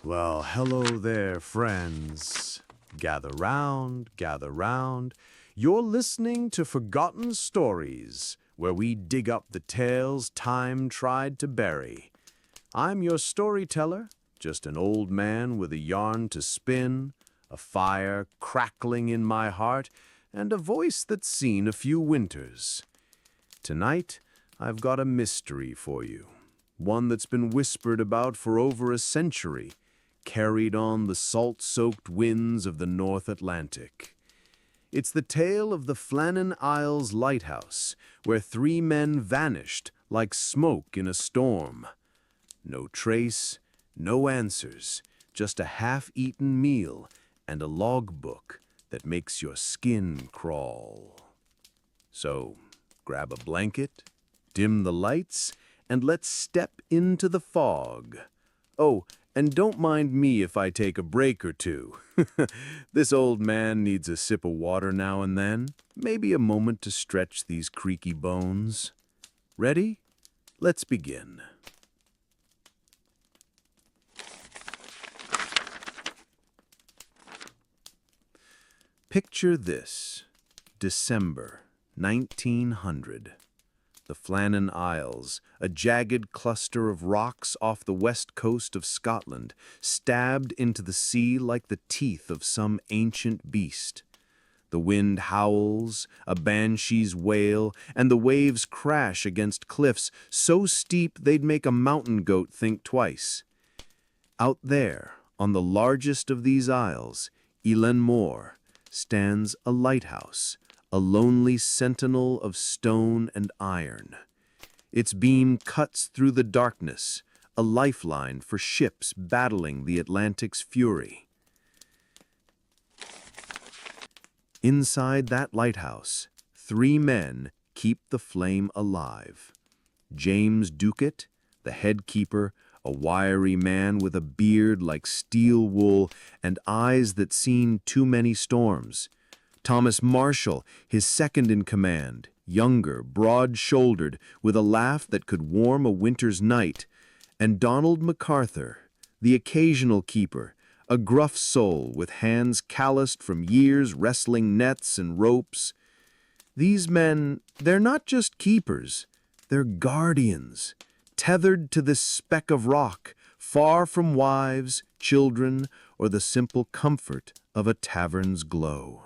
Well, hello there, friends. Gather round, gather round. You're listening to Forgotten Stories, where we dig up the tales time tried to bury. I'm your storyteller, just an old man with a yarn to spin, a fire crackling in my heart, and a voice that's seen a few winters. Tonight, I've got a mystery for you, one that's been whispered about for over a century, carried on the salt-soaked winds of the North Atlantic. It's the tale of the Flannan Isles lighthouse, where three men vanished like smoke in a storm. No trace, no answers, just a half-eaten meal and a logbook that makes your skin crawl. So, grab a blanket, dim the lights, and let's step into the fog. Oh, and don't mind me if I take a break or two. This old man needs a sip of water now and then, maybe a moment to stretch these creaky bones. Ready? Let's begin. Picture this, December 1900. The Flannan Isles, a jagged cluster of rocks off the west coast of Scotland, stabbed into the sea like the teeth of some ancient beast. The wind howls, a banshee's wail, and the waves crash against cliffs so steep they'd make a mountain goat think twice. Out there, on the largest of these isles, Eilean Mòr, stands a lighthouse, a lonely sentinel of stone and iron. Its beam cuts through the darkness, a lifeline for ships battling the Atlantic's fury. Inside that lighthouse, three men keep the flame alive. James Ducat, the head keeper, a wiry man with a beard like steel wool and eyes that seen too many storms. Thomas Marshall, his second in command, younger, broad-shouldered, with a laugh that could warm a winter's night, and Donald MacArthur, the occasional keeper, a gruff soul with hands calloused from years wrestling nets and ropes. These men, they're not just keepers, they're guardians, tethered to this speck of rock, far from wives, children, or the simple comfort of a tavern's glow.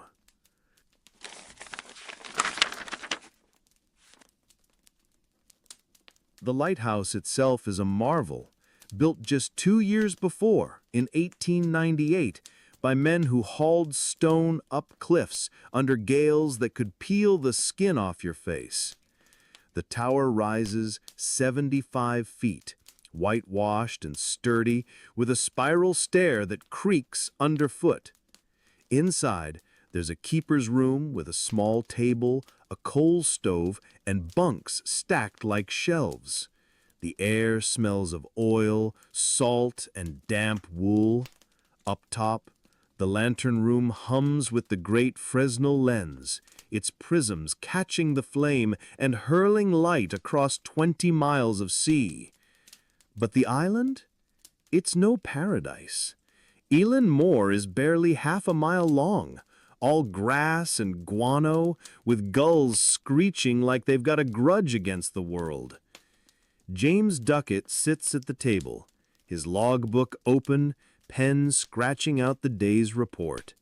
The lighthouse itself is a marvel, built just 2 years before, in 1898, by men who hauled stone up cliffs under gales that could peel the skin off your face. The tower rises 75 feet, whitewashed and sturdy, with a spiral stair that creaks underfoot. Inside, there's a keeper's room with a small table, a coal stove, and bunks stacked like shelves. The air smells of oil, salt, and damp wool. Up top, the lantern room hums with the great Fresnel lens, its prisms catching the flame and hurling light across 20 miles of sea. But the island? It's no paradise. Eilean Mòr is barely half a mile long, all grass and guano, with gulls screeching like they've got a grudge against the world. James Ducat sits at the table, his logbook open, pen scratching out the day's report.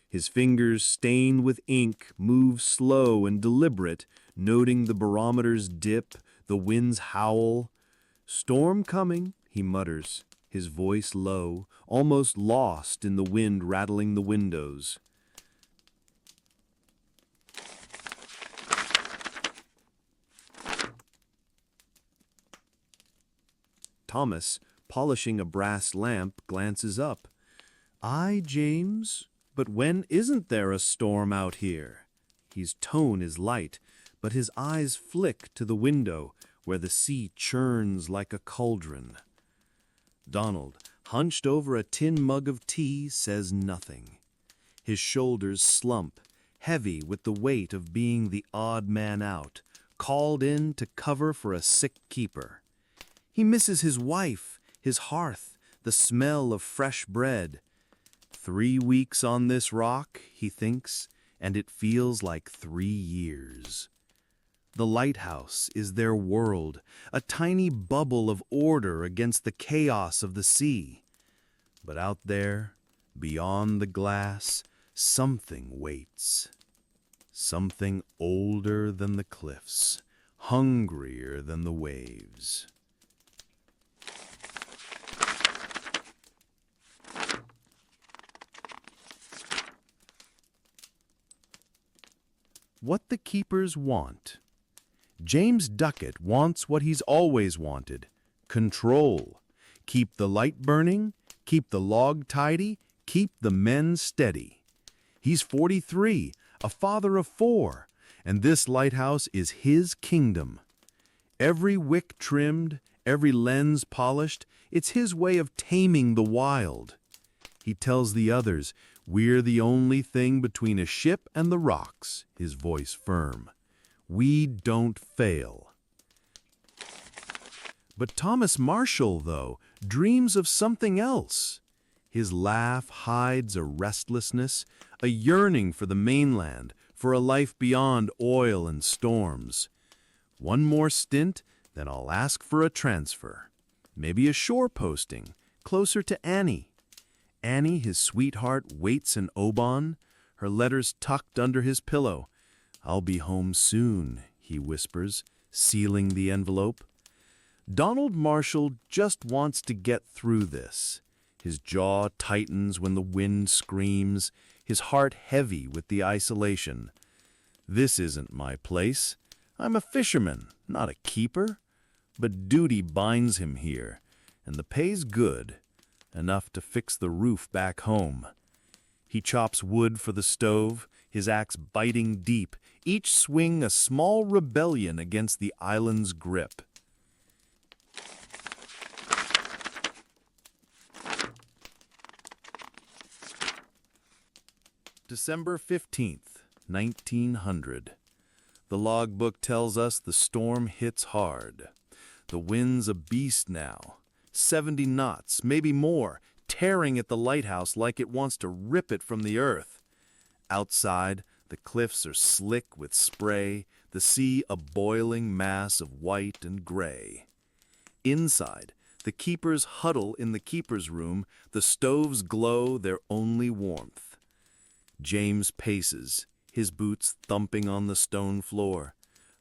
His fingers, stained with ink, move slow and deliberate, noting the barometer's dip, the wind's howl. "Storm coming," he mutters, his voice low, almost lost in the wind rattling the windows. Thomas, polishing a brass lamp, glances up. "Aye, James, but when isn't there a storm out here?" His tone is light, but his eyes flick to the window, where the sea churns like a cauldron. Donald, hunched over a tin mug of tea, says nothing. His shoulders slump, heavy with the weight of being the odd man out, called in to cover for a sick keeper. He misses his wife, his hearth, the smell of fresh bread. 3 weeks on this rock, he thinks, and it feels like 3 years. The lighthouse is their world, a tiny bubble of order against the chaos of the sea. But out there, beyond the glass, something waits. Something older than the cliffs, hungrier than the waves. What the keepers want. James Duckett wants what he's always wanted: control. Keep the light burning, keep the log tidy, keep the men steady. He's 43, a father of 4, and this lighthouse is his kingdom. Every wick trimmed, every lens polished, it's his way of taming the wild. He tells the others, "We're the only thing between a ship and the rocks," his voice firm. "We don't fail." But Thomas Marshall, though, dreams of something else. His laugh hides a restlessness, a yearning for the mainland, for a life beyond oil and storms. "One more stint, then I'll ask for a transfer. Maybe a shore posting, closer to Annie." Annie, his sweetheart, waits in Oban, her letters tucked under his pillow. "I'll be home soon," he whispers, sealing the envelope. Donald Marshall just wants to get through this. His jaw tightens when the wind screams, his heart heavy with the isolation. "This isn't my place. I'm a fisherman, not a keeper." But duty binds him here, and the pay's good, enough to fix the roof back home. He chops wood for the stove, his axe biting deep, each swing a small rebellion against the island's grip. December 15th, 1900. The logbook tells us the storm hits hard. The wind's a beast now. 70 knots, maybe more, tearing at the lighthouse like it wants to rip it from the earth. Outside, the cliffs are slick with spray, the sea a boiling mass of white and gray. Inside, the keepers huddle in the keepers' room, the stoves glow their only warmth. James paces, his boots thumping on the stone floor.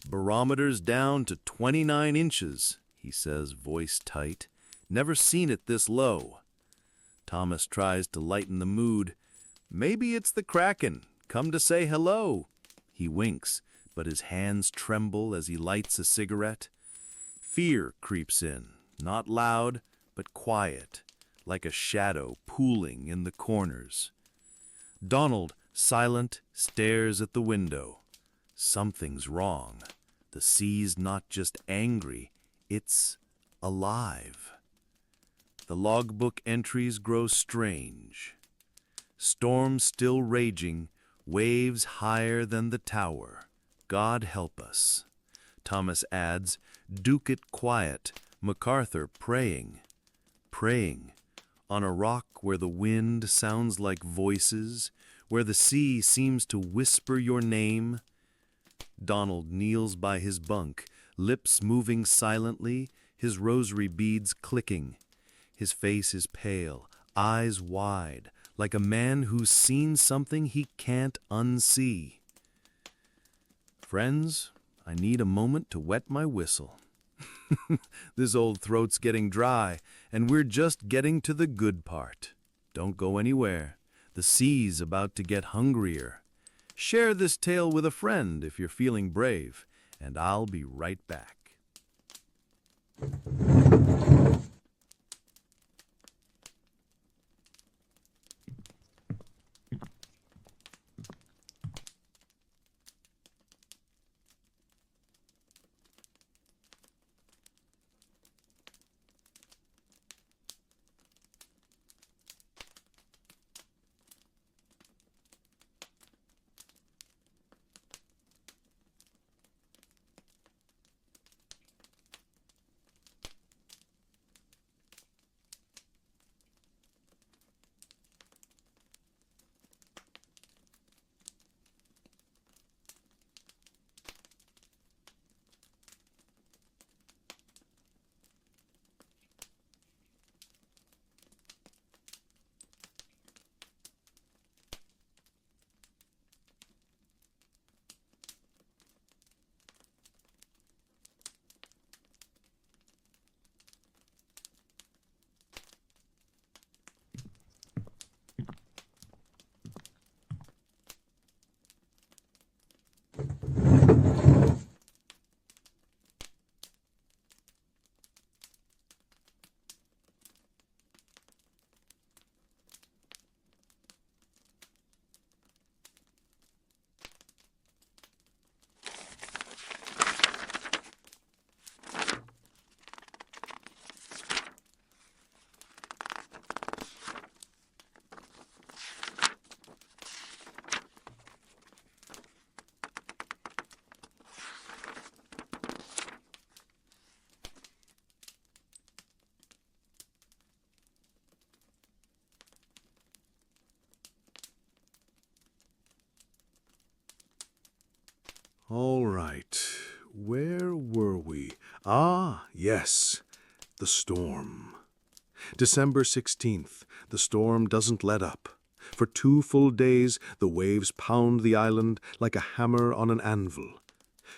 "Barometer's down to 29 inches, he says, voice tight. "Never seen it this low." Thomas tries to lighten the mood. "Maybe it's the Kraken, come to say hello." He winks, but his hands tremble as he lights a cigarette. Fear creeps in, not loud, but quiet, like a shadow pooling in the corners. Donald, silent, stares at the window. Something's wrong. The sea's not just angry, it's alive. The logbook entries grow strange. Storm still raging, waves higher than the tower. God help us. Thomas adds, "Duke it quiet, MacArthur praying." Praying. On a rock where the wind sounds like voices, where the sea seems to whisper your name. Donald kneels by his bunk, lips moving silently, his rosary beads clicking. His face is pale, eyes wide, like a man who's seen something he can't unsee. "Friends, I need a moment to wet my whistle. This old throat's getting dry, and we're just getting to the good part. Don't go anywhere. The sea's about to get hungrier. Share this tale with a friend if you're feeling brave, and I'll be right back." Ah, yes, the storm. December 16th, the storm doesn't let up. For 2 full days, the waves pound the island like a hammer on an anvil.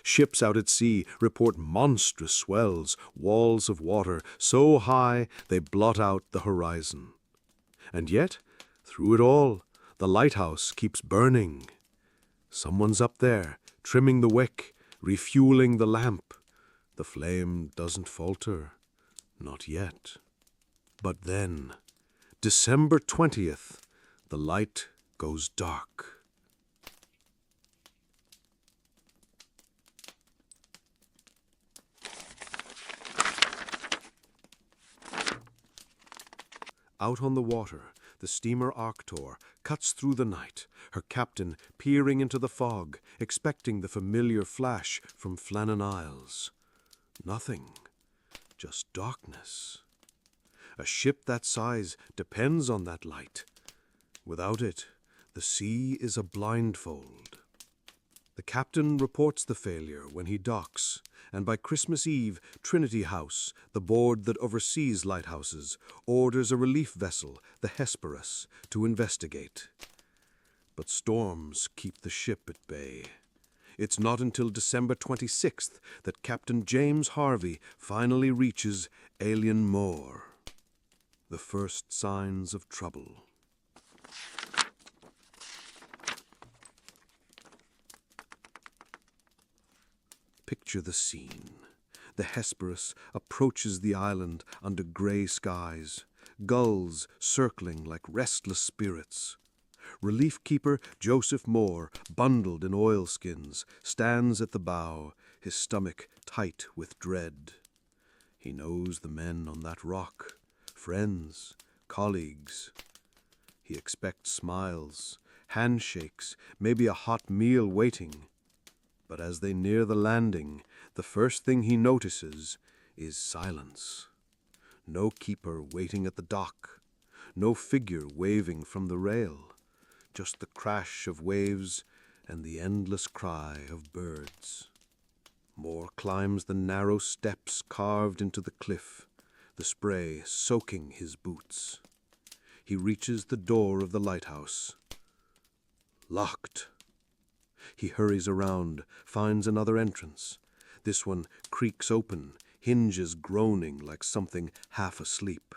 Ships out at sea report monstrous swells, walls of water so high they blot out the horizon. And yet, through it all, the lighthouse keeps burning. Someone's up there, trimming the wick, refueling the lamp. The flame doesn't falter, not yet. But then, December 20th, the light goes dark. Out on the water, the steamer Arctur cuts through the night, her captain peering into the fog, expecting the familiar flash from Flannan Isles. Nothing, just darkness. A ship that size depends on that light. Without it, the sea is a blindfold. The captain reports the failure when he docks, and by Christmas Eve, Trinity House, the board that oversees lighthouses, orders a relief vessel, the Hesperus, to investigate. But storms keep the ship at bay. It's not until December 26th that Captain James Harvey finally reaches Eilean Mòr. The first signs of trouble. Picture the scene. The Hesperus approaches the island under grey skies, gulls circling like restless spirits. Relief keeper Joseph Mòr, bundled in oilskins, stands at the bow, his stomach tight with dread. He knows the men on that rock, friends, colleagues. He expects smiles, handshakes, maybe a hot meal waiting. But as they near the landing, the first thing he notices is silence. No keeper waiting at the dock, no figure waving from the rail, just the crash of waves and the endless cry of birds. Mòr climbs the narrow steps carved into the cliff, the spray soaking his boots. He reaches the door of the lighthouse. Locked. He hurries around, finds another entrance. This one creaks open, hinges groaning like something half asleep.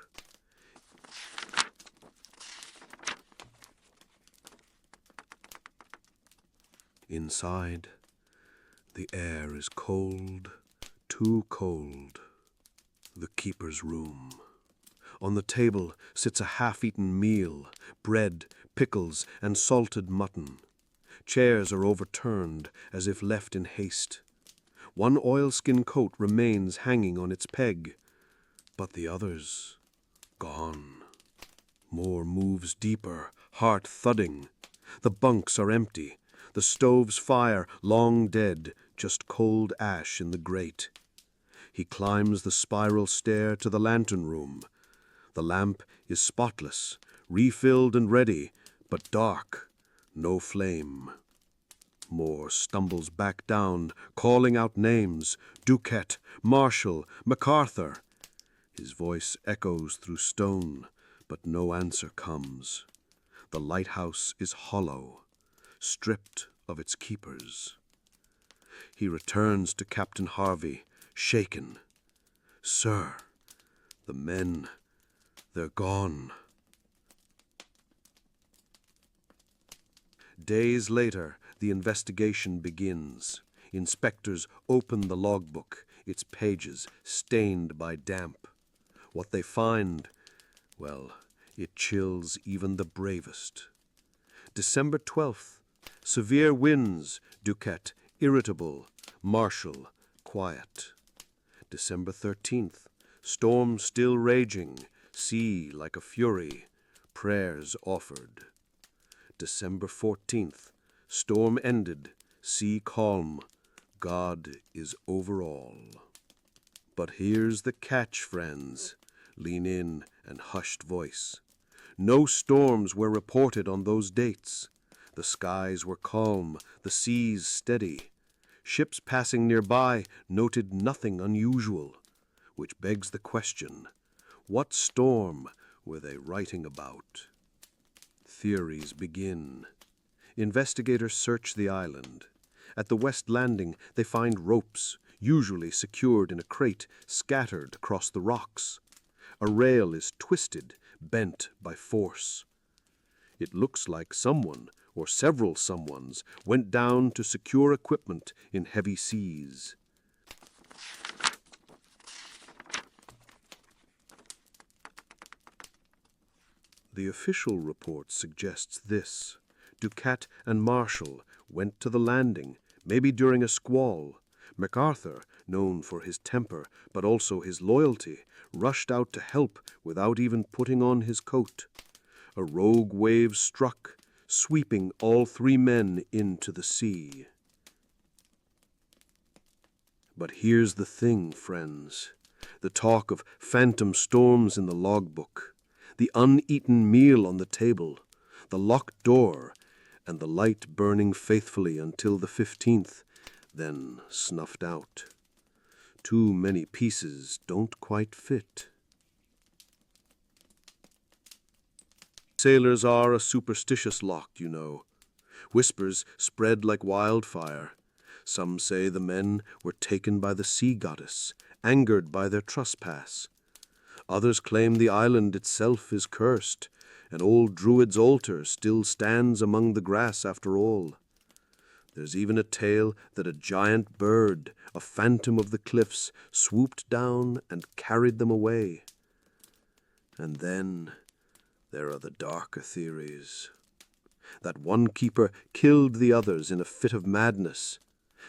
Inside, the air is cold, too cold. The keeper's room. On the table sits a half-eaten meal, bread, pickles, and salted mutton. Chairs are overturned as if left in haste. One oilskin coat remains hanging on its peg, but the others, gone. Mòr moves deeper, heart thudding. The bunks are empty. The stove's fire long dead, just cold ash in the grate. He climbs the spiral stair to the lantern room. The lamp is spotless, refilled and ready, but dark, no flame. Mòr stumbles back down, calling out names: Duquette, Marshall, MacArthur. His voice echoes through stone, but no answer comes. The lighthouse is hollow, stripped of its keepers. He returns to Captain Harvey, shaken. Sir, the men, they're gone. Days later, the investigation begins. Inspectors open the logbook, its pages stained by damp. What they find, well, it chills even the bravest. December 12th, severe winds, Duquette, irritable, Marshall, quiet. December 13th, storm still raging, sea like a fury, prayers offered. December 14th, storm ended, sea calm, God is over all. But here's the catch, friends. Lean in and hushed voice. No storms were reported on those dates. The skies were calm, the seas steady. Ships passing nearby noted nothing unusual, which begs the question, what storm were they writing about? Theories begin. Investigators search the island. At the west landing, they find ropes, usually secured in a crate, scattered across the rocks. A rail is twisted, bent by force. It looks like someone, or several someones, went down to secure equipment in heavy seas. The official report suggests this. Ducat and Marshall went to the landing, maybe during a squall. MacArthur, known for his temper but also his loyalty, rushed out to help without even putting on his coat. A rogue wave struck, sweeping all three men into the sea. But here's the thing, friends. The talk of phantom storms in the logbook, the uneaten meal on the table, the locked door, and the light burning faithfully until the 15th, then snuffed out. Too many pieces don't quite fit. Sailors are a superstitious lot, you know. Whispers spread like wildfire. Some say the men were taken by the sea goddess, angered by their trespass. Others claim the island itself is cursed. An old druid's altar still stands among the grass after all. There's even a tale that a giant bird, a phantom of the cliffs, swooped down and carried them away. And then there are the darker theories. That one keeper killed the others in a fit of madness,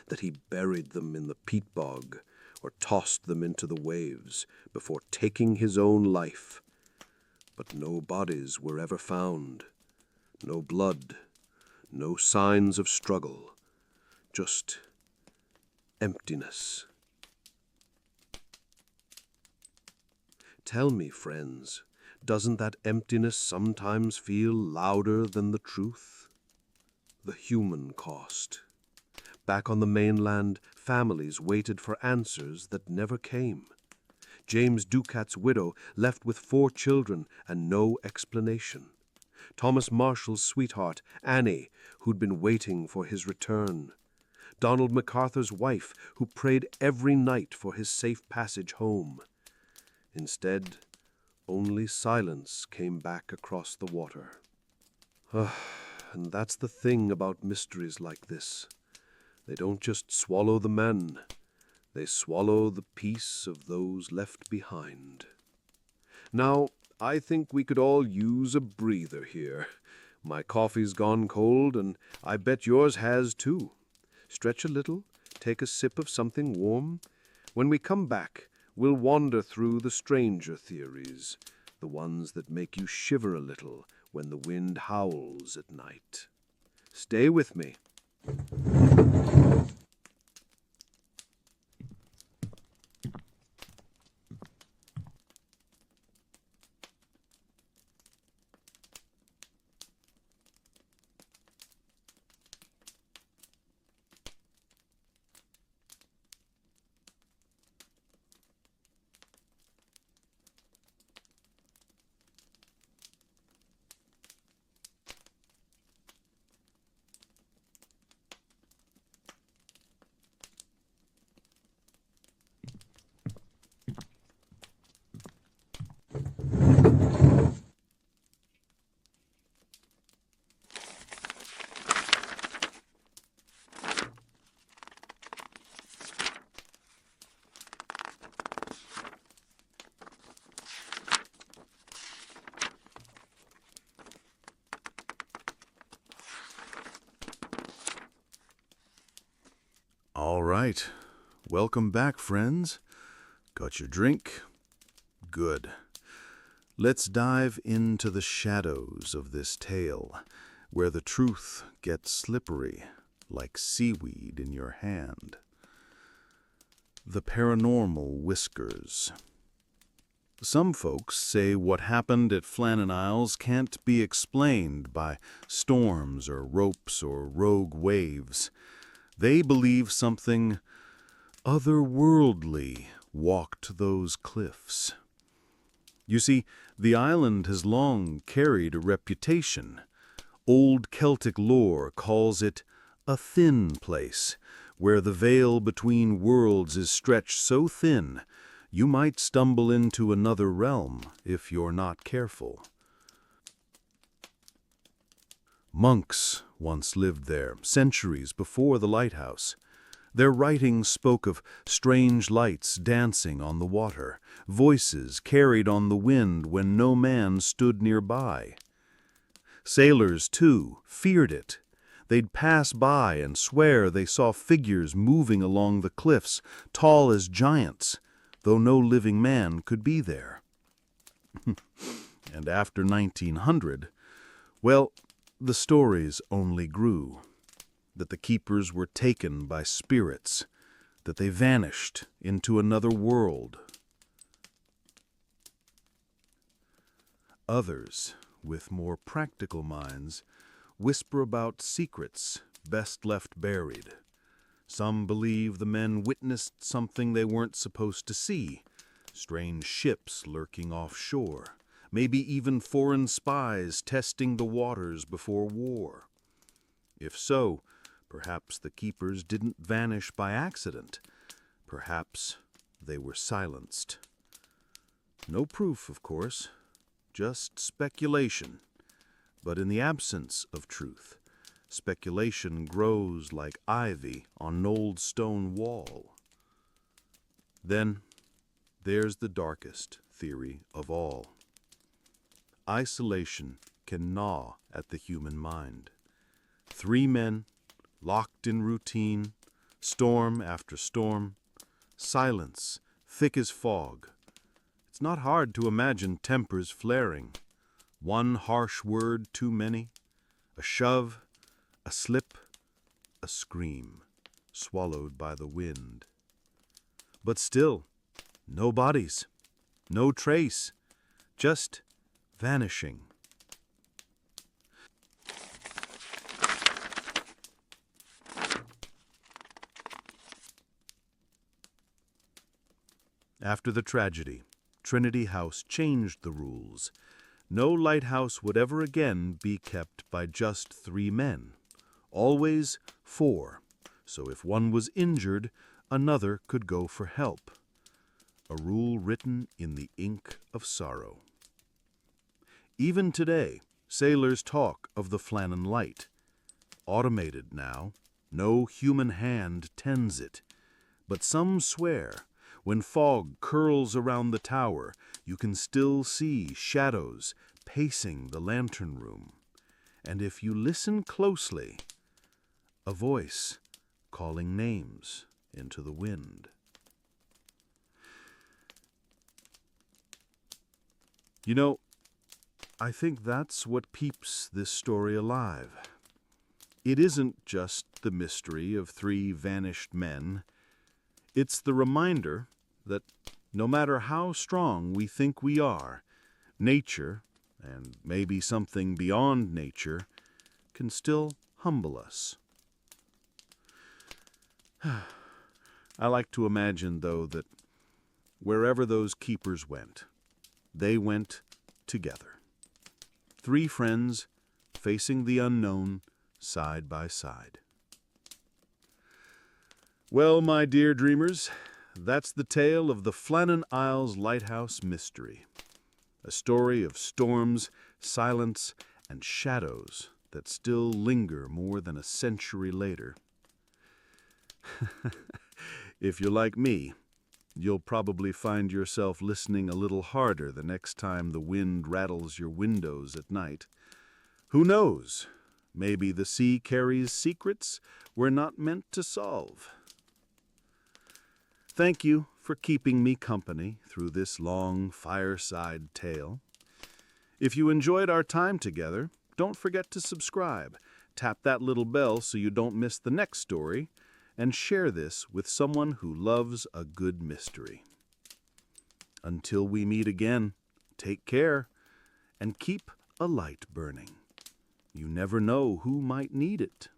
that he buried them in the peat bog or tossed them into the waves before taking his own life. But no bodies were ever found, no blood, no signs of struggle, just emptiness. Tell me, friends, doesn't that emptiness sometimes feel louder than the truth? The human cost. Back on the mainland, families waited for answers that never came. James Ducat's widow left with 4 children and no explanation. Thomas Marshall's sweetheart, Annie, who'd been waiting for his return. Donald MacArthur's wife, who prayed every night for his safe passage home. Instead, only silence came back across the water. And that's the thing about mysteries like this. They don't just swallow the men. They swallow the peace of those left behind. Now, I think we could all use a breather here. My coffee's gone cold, and I bet yours has too. Stretch a little, take a sip of something warm. When we come back, we'll wander through the stranger theories, the ones that make you shiver a little when the wind howls at night. Stay with me. All right. Welcome back, friends. Got your drink? Good. Let's dive into the shadows of this tale, where the truth gets slippery, like seaweed in your hand. The paranormal whiskers. Some folks say what happened at Flannan Isles can't be explained by storms or ropes or rogue waves. They believe something otherworldly walked those cliffs. You see, the island has long carried a reputation. Old Celtic lore calls it a thin place, where the veil between worlds is stretched so thin you might stumble into another realm if you're not careful. Monks once lived there, centuries before the lighthouse. Their writings spoke of strange lights dancing on the water, voices carried on the wind when no man stood nearby. Sailors, too, feared it. They'd pass by and swear they saw figures moving along the cliffs, tall as giants, though no living man could be there. And after 1900, well, the stories only grew. That the keepers were taken by spirits, that they vanished into another world. Others, with more practical minds, whisper about secrets best left buried. Some believe the men witnessed something they weren't supposed to see, strange ships lurking offshore, maybe even foreign spies testing the waters before war. If so, perhaps the keepers didn't vanish by accident. Perhaps they were silenced. No proof, of course, just speculation. But in the absence of truth, speculation grows like ivy on an old stone wall. Then there's the darkest theory of all. Isolation can gnaw at the human mind. 3 men, locked in routine, storm after storm, silence thick as fog. It's not hard to imagine tempers flaring. One harsh word too many, a shove, a slip, a scream, swallowed by the wind. But still, no bodies, no trace, just vanishing. After the tragedy, Trinity House changed the rules. No lighthouse would ever again be kept by just 3 men. Always 4, so if one was injured, another could go for help. A rule written in the ink of sorrow. Even today, sailors talk of the Flannan Light. Automated now, no human hand tends it. But some swear, when fog curls around the tower, you can still see shadows pacing the lantern room. And if you listen closely, a voice calling names into the wind. You know, I think that's what keeps this story alive. It isn't just the mystery of 3 vanished men. It's the reminder that no matter how strong we think we are, nature, and maybe something beyond nature, can still humble us. I like to imagine, though, that wherever those keepers went, they went together. 3 friends facing the unknown side by side. Well, my dear dreamers, that's the tale of the Flannan Isles Lighthouse Mystery. A story of storms, silence, and shadows that still linger more than a century later. If you're like me, you'll probably find yourself listening a little harder the next time the wind rattles your windows at night. Who knows? Maybe the sea carries secrets we're not meant to solve. Thank you for keeping me company through this long fireside tale. If you enjoyed our time together, don't forget to subscribe. Tap that little bell so you don't miss the next story, and share this with someone who loves a good mystery. Until we meet again, take care and keep a light burning. You never know who might need it.